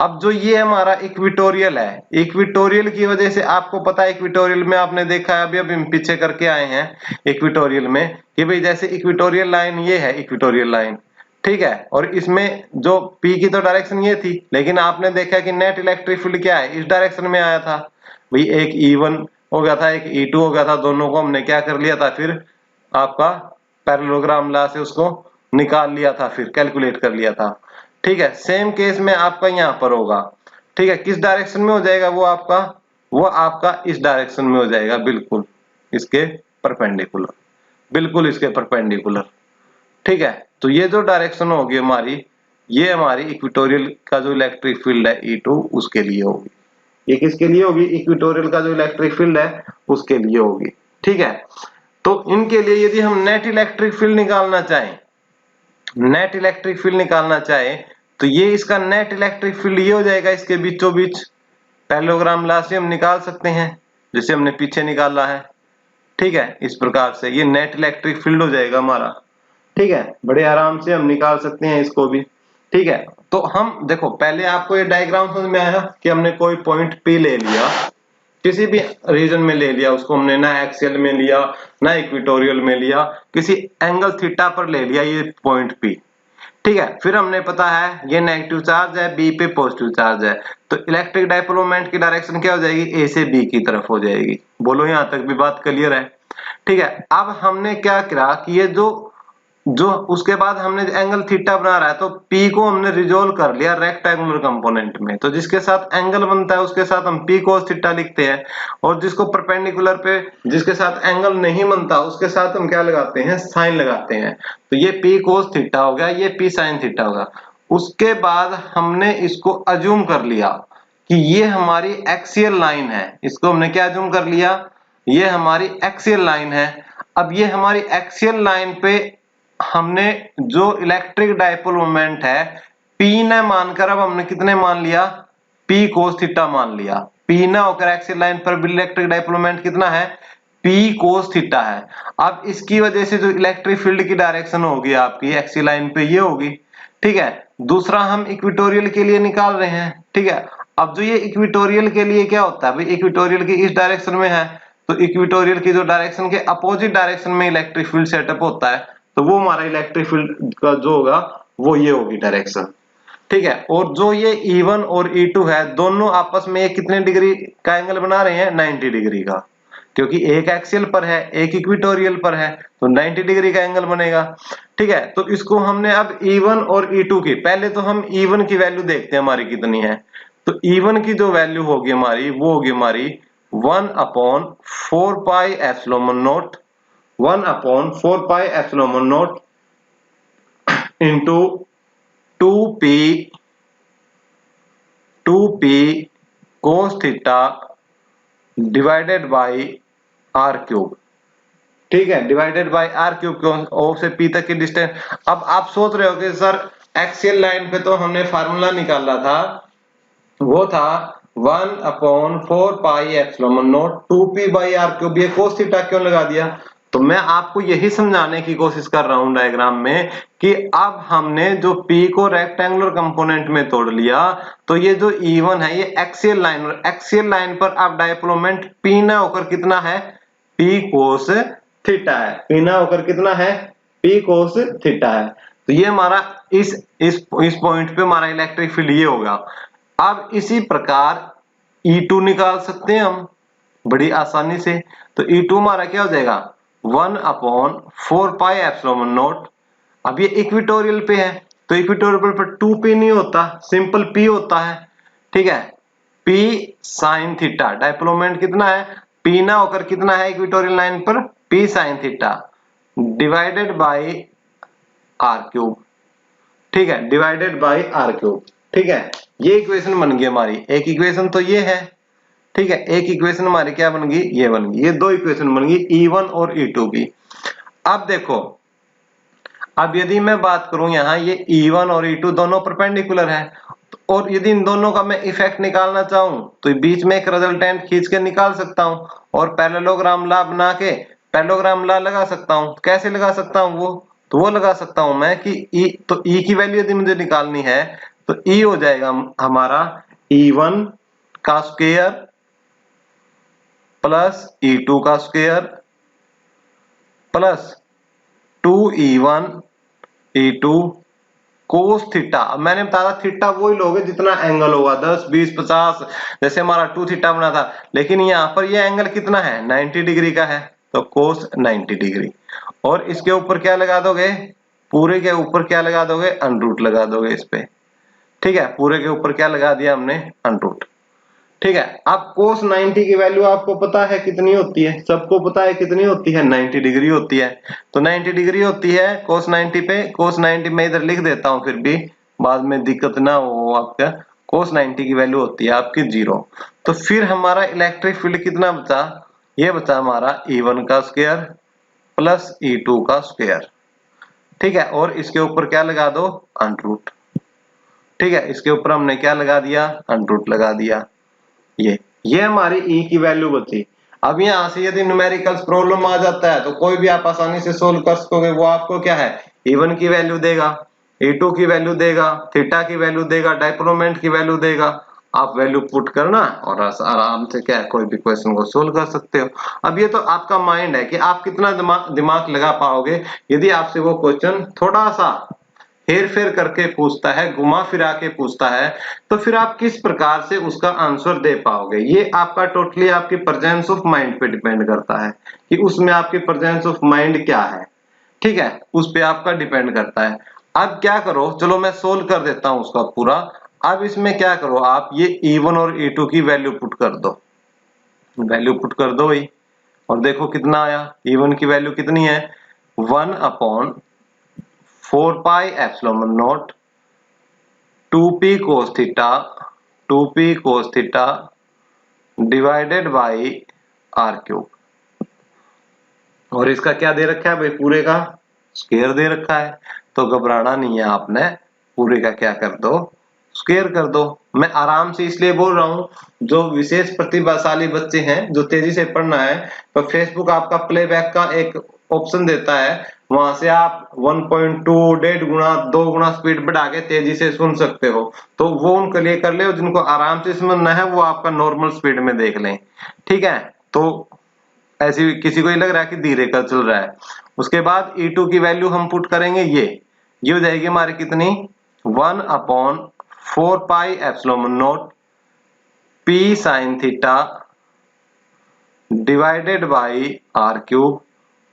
अब जो ये हमारा इक्वेटोरियल है, इक्वेटोरियल की वजह से आपको पता है, इक्वेटोरियल में आपने देखा है, अभी हम पीछे करके आए हैं इक्वेटोरियल में, कि भाई जैसे इक्वेटोरियल लाइन ये है, इक्वेटोरियल लाइन, ठीक है, और इसमें जो P की तो डायरेक्शन ये थी, लेकिन आपने देखा कि नेट इलेक्ट्रिक फील्ड क्या है, इस डायरेक्शन में आया था। भाई एक E1 हो गया था, एक E2 हो गया था, दोनों को हमने क्या कर लिया था, फिर आपका पैरेललोग्राम लॉ से उसको निकाल लिया था, फिर कैलकुलेट कर लिया था। ठीक है, सेम केस में आपका यहाँ पर होगा। ठीक है, किस डायरेक्शन में हो जाएगा वो आपका इस डायरेक्शन में हो जाएगा, बिल्कुल इसके परपेंडिकुलर, बिल्कुल इसके परपेंडिकुलर। ठीक है, तो ये जो डायरेक्शन होगी हमारी, ये हमारी इक्वेटोरियल का जो इलेक्ट्रिक फील्ड है E2 उसके लिए होगी। ये किसके लिए होगी, इक्वेटोरियल का जो इलेक्ट्रिक फील्ड है उसके लिए होगी। ठीक है, तो इनके लिए यदि हम नेट इलेक्ट्रिक फील्ड निकालना चाहें, नेट इलेक्ट्रिक फील्ड निकालना चाहे, तो ये इसका नेट इलेक्ट्रिक फील्ड ये हो जाएगा, इसके बीचों बीच पैरेललोग्राम लॉ से हम निकाल सकते हैं, जैसे हमने पीछे निकाला है। ठीक है, इस प्रकार से ये नेट इलेक्ट्रिक फील्ड हो जाएगा हमारा। ठीक है, बड़े आराम से हम निकाल सकते हैं इसको भी। ठीक है, तो हम देखो पहले आपको ये डायग्राम समझ में आया कि हमने कोई पॉइंट P ले लिया, किसी भी रीजन में ले लिया उसको हमने, ना एक्सियल में लिया ना इक्वेटोरियल में लिया, किसी एंगल थीटा पर ले लिया ये पॉइंट P। ठीक है, फिर हमने पता है ये नेगेटिव चार्ज है, बी पे पॉजिटिव चार्ज है, तो इलेक्ट्रिक डाइपोल मोमेंट की डायरेक्शन क्या हो जाएगी, ए से बी की तरफ हो जाएगी। बोलो यहां तक भी बात क्लियर है। ठीक है, अब हमने क्या किया कि ये जो जो उसके बाद हमने एंगल थीटा बना रहा है, तो P को हमने रिजोल्व कर लिया रेक्टेंगुलर कंपोनेंट में, तो जिसके साथ एंगल बनता है उसके साथ हम P cos थीटा लिखते हैं, और जिसको परपेंडिकुलर पे जिसके साथ एंगल नहीं बनता उसके साथ हम क्या लगाते हैं, साइन लगाते हैं। तो ये P cos थीटा हो गया, ये P sin थीटा होगा। उसके बाद हमने इसको अज्यूम कर लिया कि ये हमारी एक्सियल लाइन है, इसको हमने क्या अज्यूम कर लिया, ये हमारी एक्सियल लाइन है। अब ये हमारी एक्सियल लाइन पे हमने जो इलेक्ट्रिक डाइपोल मोमेंट है P ने मानकर, अब हमने कितने मान लिया, P cos थीटा मान लिया। P ना होकर एक्सियल लाइन पर इलेक्ट्रिक डाइपोल मोमेंट कितना है, P cos थीटा है। अब इसकी वजह से जो इलेक्ट्रिक फील्ड की डायरेक्शन होगी आपकी एक्सियल लाइन पे ये होगी। ठीक है, दूसरा हम इक्वेटोरियल के लिए निकाल रहे हैं। ठीक है, अब जो ये इक्वेटोरियल के लिए क्या होता है भाई, इक्वेटोरियल की इस डायरेक्शन में है, तो इक्वेटोरियल की जो डायरेक्शन के अपोजिट डायरेक्शन में इलेक्ट्रिक फील्ड सेटअप होता है, तो वो हमारा इलेक्ट्रिक फील्ड का जो होगा वो ये होगी डायरेक्शन। ठीक है, और जो ये E1 और E2 है, दोनों आपस में ये कितने डिग्री का एंगल बना रहे हैं, 90 डिग्री का, क्योंकि एक एक्सियल पर है एक इक्वेटोरियल पर है, तो 90 डिग्री का एंगल बनेगा। ठीक है, तो इसको हमने अब E1 और E2 की, पहले तो हम E1 की वैल्यू देखते हैं हमारी कितनी है। तो E1 की जो वैल्यू होगी हमारी, वो होगी हमारी 1/4 pi epsilon naught, 1/4 pi epsilon naught into 2p cos theta divided by R cube. ठीक है, डिवाइडेड बाई आर क्यूब, क्यों, ओ से पी तक की डिस्टेंस। अब आप सोच रहे हो कि सर एक्सियल लाइन पे तो हमने फार्मूला निकाला था, वो था 1/4 pi epsilon naught 2p by R cube, ये cos थीटा क्यों लगा दिया? तो मैं आपको यही समझाने की कोशिश कर रहा हूं डायग्राम में कि अब हमने जो p को रेक्टेंगुलर कंपोनेंट में तोड़ लिया, तो ये जो E1 है ये एक्सियल लाइन पर अब डायपोल p ना होकर कितना है, p cos थीटा है। p ना होकर कितना है, p cos थीटा है। तो ये हमारा इस पॉइंट पे हमारा इलेक्ट्रिक फील्ड ये होगा। अब इसी प्रकार E2 निकाल सकते हैं हम बड़ी आसानी से। तो E2 हमारा क्या हो जाएगा, 1/4 पाई एप्सिलॉन नॉट। अब ये इक्वेटोरियल पे है, तो इक्वेटोरियल पर 2p नहीं होता, सिंपल p होता है। ठीक है, p sin थीटा, डायपोल कितना है, p ना होकर कितना है इक्वेटोरियल लाइन पर, p sin theta divided by R cube. ठीक है, डिवाइडेड बाई आर क्यूब। ठीक है, ये इक्वेशन बन गई हमारी। एक इक्वेशन तो ये है, ठीक है, एक इक्वेशन हमारी क्या बन गई, ये बन गई। ये दो इक्वेशन बन गई E1 और E2 की। अब देखो, अब यदि मैं बात करूं यहाँ, ये E1 और E2 दोनों परपेंडिकुलर है, और यदि इन दोनों का मैं इफेक्ट निकालना चाहूं तो बीच में एक रिजल्टेंट खींच के निकाल सकता हूं, और पैरेललोग्राम लॉ बना के पैरेललोग्राम लॉ लगा सकता हूं। कैसे लगा सकता हूं वो, तो वो लगा सकता हूं मैं कि E की वैल्यू यदि मुझे निकालनी है तो E हो जाएगा हमारा E1 का स्क्वायर प्लस E2 का square plus 2E1 E2 cos theta. अब मैंने बताया थीटा वही लोगे जितना एंगल होगा, 10 20 50, जैसे हमारा 2 थीटा बना था, लेकिन यहाँ पर ये एंगल कितना है, 90 डिग्री का है, तो कोस 90 डिग्री। और इसके ऊपर क्या लगा दोगे, पूरे के ऊपर क्या लगा दोगे, अनरूट लगा दोगे इस पे। ठीक है, पूरे के ऊपर क्या लगा दिया हमने, अनरूट। ठीक है, अब cos 90 की वैल्यू आपको पता है कितनी होती है, सबको पता है कितनी होती है, 90 डिग्री होती है। तो 90 डिग्री होती है cos 90 पे, cos 90 मैं इधर लिख देता हूं, फिर भी बाद में दिक्कत ना हो आपका। cos 90 की वैल्यू होती है आपकी 0। तो फिर हमारा इलेक्ट्रिक फील्ड कितना बचा, ये बचा हमारा E1 का स्क्वायर प्लस E2 का स्क्वायर। ठीक है, और इसके ऊपर क्या लगा दो, अनरूट। ठीक है, इसके ऊपर हमने क्या लगा दिया, अनरूट लगा दिया। ये हमारी E की वैल्यू बची। अब यहां से यदि न्यूमेरिकल्स प्रॉब्लम आ जाता है तो कोई भी आप आसानी से सोल्व कर सकोगे। वो आपको क्या है, E1 की वैल्यू देगा, E2 की वैल्यू देगा, थीटा की वैल्यू देगा, डायपोल की वैल्यू देगा। आप वैल्यू पुट करना और आराम से क्या है, कोई भी क्वेश्चन को सोल्व कर सकते हो। अब ये तो आपका माइंड है कि आप कितना दिमाग लगा पाओगे। यदि आपसे वो क्वेश्चन थोड़ा सा हेर फेर करके पूछता है, घुमा फिरा के पूछता है, तो फिर आप किस प्रकार से उसका आंसर दे पाओगे। ये आपका टोटली आपकी प्रेजेंस ऑफ माइंड पे डिपेंड करता है कि उसमें आपकी प्रेजेंस ऑफ माइंड क्या है। ठीक है, उस पे आपका डिपेंड करता है। अब क्या करो, चलो मैं सोल्व कर देता हूं उसका पूरा। अब इसमें क्या करो, आप ये E1 और E2 की वैल्यू पुट कर दो, वैल्यू पुट कर दो भाई, और देखो कितना आया। E1 की वैल्यू कितनी है, 1/4 pi epsilon naught 2p cos theta divided by R cube. और इसका क्या दे रखा है भाई, पूरे का स्क्वायर दे रखा है। तो घबराना नहीं है आपने, पूरे का क्या कर दो, स्क्वायर कर दो। मैं आराम से इसलिए बोल रहा हूं, जो विशेष प्रतिभाशाली बच्चे हैं, जो तेजी से पढ़ना है, तो फेसबुक आपका प्लेबैक का एक ऑप्शन देता है, वहां से आप 1.2 1.5 गुना 2 गुना स्पीड बढ़ा के तेजी से सुन सकते हो। तो वो उनके लिए कर ले, जिनको आराम से समझना है वो आपका नॉर्मल स्पीड में देख लें। ठीक है, तो ऐसी किसी को ही लग रहा है कि धीरे का चल रहा है। उसके बाद E2 की वैल्यू हम पुट करेंगे, ये हो जाएगी हमारी कितनी, 1/4 pi epsilon naught p sin theta divided by R cube.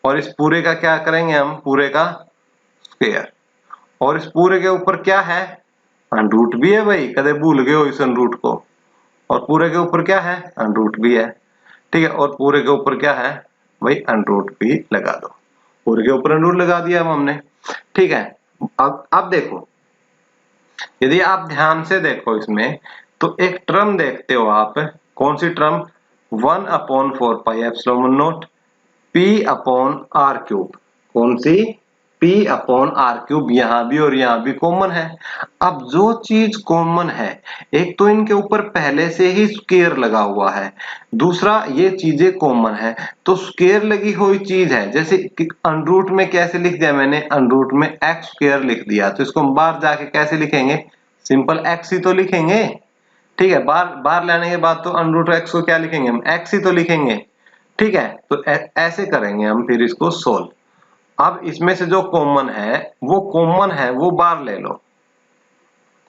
और इस पूरे का क्या करेंगे हम, पूरे का स्क्वायर। और इस पूरे के ऊपर क्या है, अनरूट भी है भाई, कदे भूल गए हो इस अनरूट को। और पूरे के ऊपर क्या है, अनरूट भी है। ठीक है, और पूरे के ऊपर क्या है भाई, अनरूट भी लगा दो। पूरे के ऊपर अनरूट लगा दिया अब हमने। ठीक है, अब देखो, यदि आप ध्यान से देखो इसमें, तो एक टर्म देखते हो आप, कौन सी term, 1/4πε0 P upon R cube, कौन सी, P अपॉन आर क्यूब, यहां भी और यहां भी कॉमन है। अब जो चीज कॉमन है, एक तो इनके ऊपर पहले से ही स्क्वायर लगा हुआ है, दूसरा ये चीजें कॉमन है, तो स्क्वायर लगी हुई चीज है, जैसे अंडरूट में कैसे लिख दिया मैंने, अंडरूट में एक्स स्क्वायर लिख दिया, तो इसको हम बाहर जाके कैसे लिखेंगे, सिंपल एक्स ही तो लिखेंगे। ठीक है, बाहर बाहर लाने के बाद तो अंडरूट एक्स को क्या लिखेंगे, हम एक्स ही तो लिखेंगे। ठीक है, तो ऐसे करेंगे हम फिर इसको सोल्व। अब इसमें से जो कॉमन है, वो बाहर ले लो,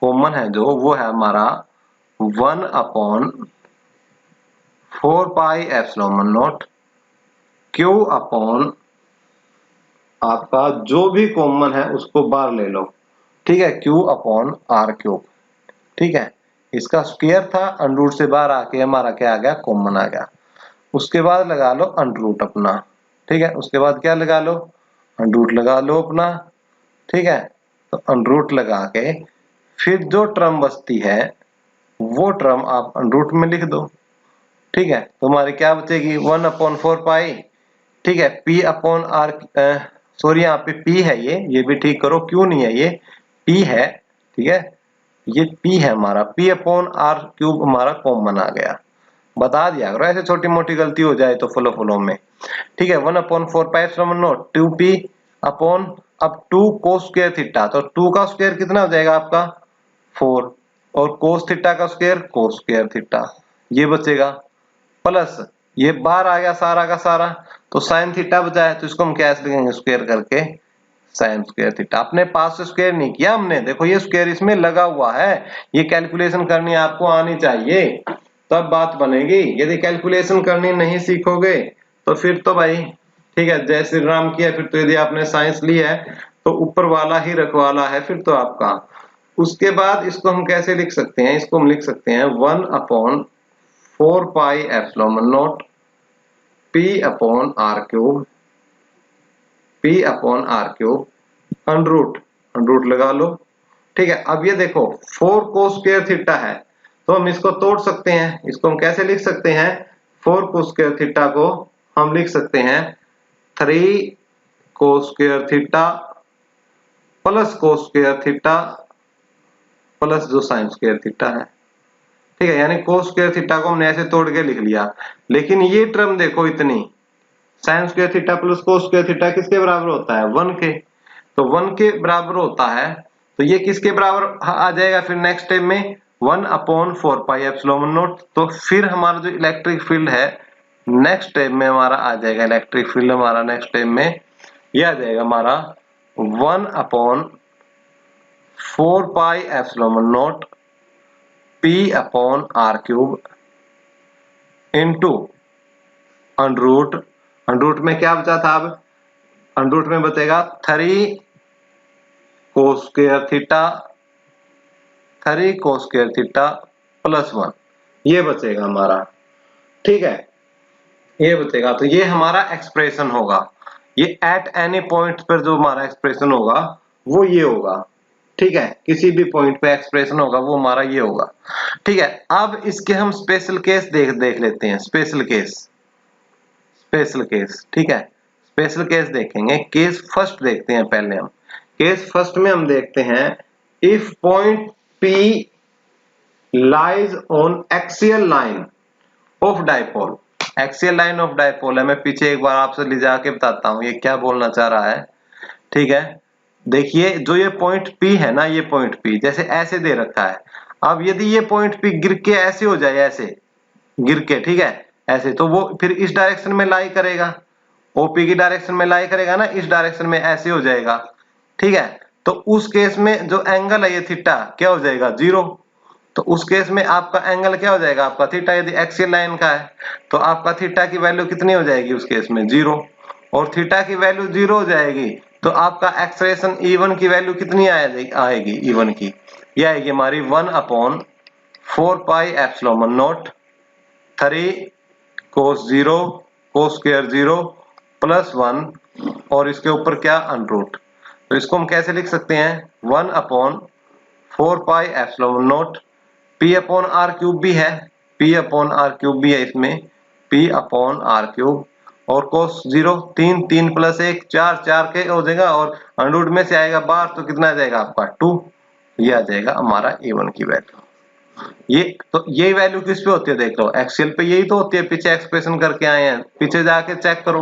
कॉमन है जो, वो है हमारा 1/4πε0 क्यू अपॉन, आपका जो भी कॉमन है उसको बाहर ले लो। ठीक है, क्यू अपॉन आर क्यूब। ठीक है, इसका स्क्वायर था, अंडरूट से बाहर आके हमारा क्या आ गया, कॉमन आ गया। उसके बाद लगा लो अंडरूट अपना। ठीक है, उसके बाद क्या लगा लो, अंडरूट लगा लो अपना। ठीक है, तो अंडरूट लगा के फिर जो टर्म बचती है वो टर्म आप अंडरूट में लिख दो। ठीक है, तो हमारी क्या बचेगी, 1/4π। ठीक है, P अपॉन आर, सॉरी यहाँ पे P है, ये भी ठीक करो, क्यों नहीं है, ये P है। ठीक है, ये P है हमारा, P अपॉन आर क्यूब हमारा कॉमन आ गया। बता दिया करो, ऐसे छोटी मोटी गलती हो जाए तो फ्लो में। ठीक है, 1/4πε0 2p अपॉन, अब 2 कोस स्क्वायर थीटा, तो 2 का स्क्वायर कितना हो जाएगा आपका 4, और कोस थीटा का स्क्वायर कोस स्क्वायर थीटा, ये बचेगा, प्लस ये बाहर आ गया सारा का सारा, तो साइन थीटा बचा है, तो इसको हम कैसे लिखेंगे, स्क्वायर करके साइन स्क्वायर थीटा। अपने पास से स्क्वायर नहीं किया हमने, देखो ये स्क्वायर इसमें लगा हुआ है, ये कैलकुलेशन करनी आपको आनी चाहिए, तब बात बनेगी। यदि कैलकुलेशन करनी नहीं सीखोगे तो फिर तो भाई, ठीक है, जय श्री राम किया, फिर तो यदि आपने साइंस लिया है तो ऊपर वाला ही रखवाला है फिर तो आपका। उसके बाद इसको हम कैसे लिख सकते हैं, इसको हम लिख सकते हैं 1/4πε0 P upon R cube, P upon R cube, under root लगा लो। ठीक है, अब ये देखो 4 कोस स्क्वायर थीटा है, तो हम इसको तोड़ सकते हैं, इसको हम कैसे लिख सकते हैं, 4 कोस स्क्वायर थीटा को हम लिख सकते हैं 3 cos square theta plus cos square theta plus जो साइन स्क्वायर थीटा है। ठीक है, यानी कोस स्क्वायर थीटा को हमने ऐसे तोड़ के लिख लिया, लेकिन ये टर्म देखो इतनी, sine square theta plus cos square theta किसके बराबर होता है, 1 के, तो 1 के बराबर होता है, तो ये किसके बराबर आ जाएगा फिर नेक्स्ट स्टेप में, 1/4πε0। तो फिर हमारा जो इलेक्ट्रिक फील्ड है नेक्स्ट स्टेप में हमारा आ जाएगा, इलेक्ट्रिक फील्ड हमारा नेक्स्ट स्टेप में ये आ जाएगा हमारा 1/4πε0 P upon R cube into under root में क्या बचा था, अब अंडरूट में बचेगा 3 कोस स्क्वायर थीटा प्लस 1, ये बचेगा हमारा। ठीक है, ये बचेगा, तो ये हमारा एक्सप्रेशन होगा, ये एट एनी पॉइंट पर जो हमारा एक्सप्रेशन होगा वो ये होगा। ठीक है, किसी भी पॉइंट पे एक्सप्रेशन होगा वो हमारा ये होगा। ठीक है, अब इसके हम स्पेशल केस देख लेते हैं, स्पेशल केस। ठीक है, स्पेशल केस देखेंगे, केस फर्स्ट देखते हैं पहले हम। केस फर्स्ट में हम देखते हैं, if point P lies on axial line of dipole, axial line of dipole है, मैं पीछे एक बार आपसे ले जाके बताता हूं ये क्या बोलना चाह रहा है। ठीक है, देखिए जो ये पॉइंट P है ना, ये पॉइंट P जैसे ऐसे दे रखा है, अब यदि ये पॉइंट P गिर के ऐसे हो जाए, ऐसे गिर के, ठीक है ऐसे, तो वो फिर इस डायरेक्शन में लाई करेगा, OP की डायरेक्शन में लाई करेगा ना, इस डायरेक्शन में ऐसे हो जाएगा। ठीक है, तो उस केस में जो एंगल है ये थीटा क्या हो जाएगा, 0। तो उस केस में आपका एंगल क्या हो जाएगा, आपका थीटा, यदि एक्सियल लाइन का है तो आपका थीटा की वैल्यू कितनी हो जाएगी उस केस में, 0। और थीटा की वैल्यू 0 हो जाएगी तो आपका एक्सप्रेशन E1 की वैल्यू कितनी आएगी, E1 की ये आएगी हमारी 1/4πε0 3 cos 0 cos स्क्वायर 0 प्लस 1 और इसके ऊपर क्या, अंडरूट। तो इसको हम कैसे लिख सकते हैं, 1/4 pi epsilon naught P upon R cube भी है, P अपॉन आर क्यूब भी है इसमें, P अपॉन आर क्यूब, और कोस 0 3 3 प्लस 1 4 4 के हो जाएगा, और अंडर रूट में से आएगा बाहर तो कितना आ जाएगा आपका 2, ये आ जाएगा हमारा A1 की वैल्यू। ये तो यही वैल्यू किस पे होती है देख लो, एक्सेल पे यही तो होती है, पीछे एक्सप्रेशन करके आए हैं, पीछे जाके चेक करो,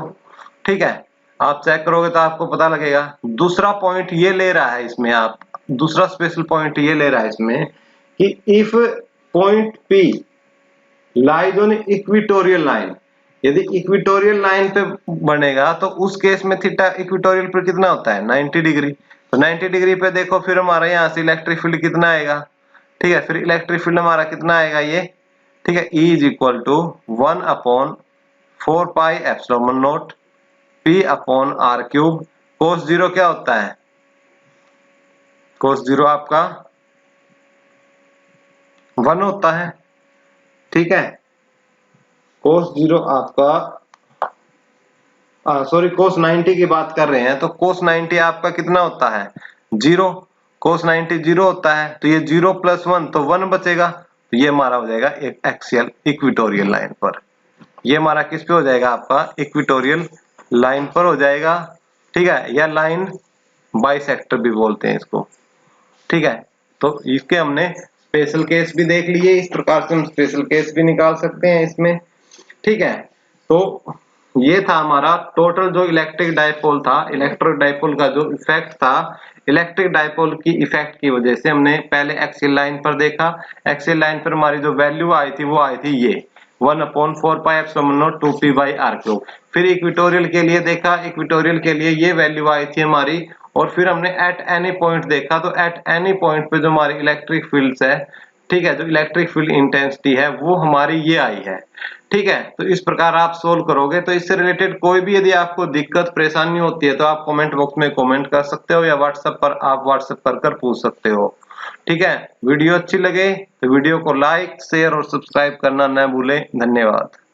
ठीक है। आप चेक करोगे तो आपको पता लगेगा। दूसरा पॉइंट ये ले रहा है इसमें, आप दूसरा स्पेशल पॉइंट ये ले रहा है इसमें कि if point P lies on equatorial line, यदि इक्वेटोरियल लाइन पे बनेगा तो उस केस में थीटा इक्वेटोरियल पर कितना होता है 90 डिग्री। तो 90 डिग्री पे देखो फिर हमारा यहाँ से इलेक्ट्रिक फील्ड कितना आएगा, ठीक है। फिर इलेक्ट्रिक फील्ड हमारा कितना आएगा ये, ठीक है, E is equal to 1/4 pi epsilon naught P upon R cube. Cos 0 क्या होता है, कोस 0 आपका 1 होता है, ठीक है। कोस 0 आपका सॉरी कोस 90 की बात कर रहे हैं, तो कोस 90 आपका कितना होता है 0, कोस 90 0 होता है, तो ये 0 + 1 तो 1 बचेगा, तो ये हमारा हो जाएगा एक एक्सियल इक्वेटोरियल लाइन पर, ये हमारा किस पे हो जाएगा आपका इक्वेटोरियल लाइन पर हो जाएगा, ठीक है, या लाइन बाइसेक्टर भी बोलते हैं इसको, ठीक है। तो इसके हमने स्पेशल केस भी देख लिए, इस प्रकार से हम स्पेशल केस भी निकाल सकते हैं इसमें, ठीक है। तो ये था हमारा टोटल जो इलेक्ट्रिक डाइपोल था, इलेक्ट्रिक डाइपोल का जो इफेक्ट था, इलेक्ट्रिक डाइपोल की इफेक्ट की वजह से हमने पहले एक्सियल लाइन पर देखा, एक्सियल लाइन पर हमारी जो वैल्यू आई थी वो आई थी ये 1/4 pi epsilon naught 2p by R cube. फिर इक्वेटोरियल के लिए देखा, इक्वेटोरियल के लिए ये वैल्यू आई थी हमारी, और फिर हमने एट एनी पॉइंट देखा, तो एट एनी पॉइंट पे जो हमारी इलेक्ट्रिक फील्ड्स है, ठीक है, जो इलेक्ट्रिक फील्ड इंटेंसिटी है वो हमारी ये आई है, ठीक है। तो इस प्रकार आप सोल्व करोगे। तो इससे रिलेटेड कोई भी यदि आपको दिक्कत परेशानी होती है तो आप कमेंट बॉक्स में कमेंट कर सकते हो, या व्हाट्सएप पर आप व्हाट्सएप कर पूछ सकते हो, ठीक है। वीडियो अच्छी लगे तो वीडियो को लाइक शेयर और सब्सक्राइब करना न भूलें। धन्यवाद।